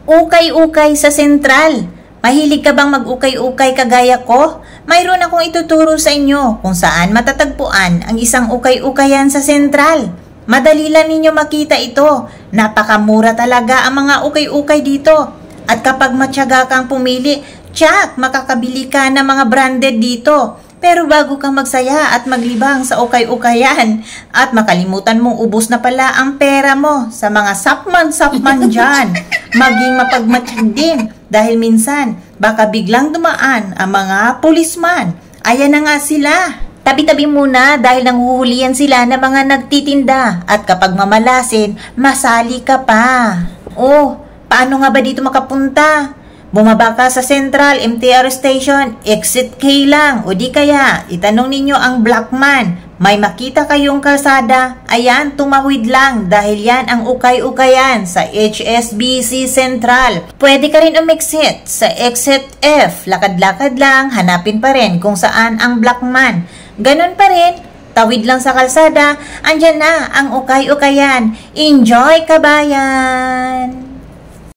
Ukay-ukay sa sentral. Mahilig ka bang mag-ukay-ukay kagaya ko? Mayroon akong ituturo sa inyo kung saan matatagpuan ang isang ukay-ukayan sa sentral. Madali lang ninyo makita ito. Napakamura talaga ang mga ukay-ukay dito. At kapag matyaga kang pumili, tsak, makakabili ka ng mga branded dito. Pero bago kang magsaya at maglibang sa ukay-ukayan at makalimutan mong ubos na pala ang pera mo sa mga sapman-sapman dyan, maging mapagmatsyag din dahil minsan baka biglang dumaan ang mga pulisman. Ayan na nga sila. Tabi-tabi muna dahil nanghuhulihan sila ng mga nagtitinda at kapag mamalasin, masali ka pa. Oh, paano nga ba dito makapunta? Bumaba ka sa Central MTR Station, exit K lang o di kaya itanong ninyo ang Blackman. May makita kayong kalsada, ayan tumawid lang dahil yan ang ukay-ukayan sa HSBC Central. Pwede ka rin umexit sa exit F, lakad-lakad lang, hanapin pa rin kung saan ang Blackman. Ganon pa rin, tawid lang sa kalsada, andyan na ang ukay-ukayan. Enjoy kabayan!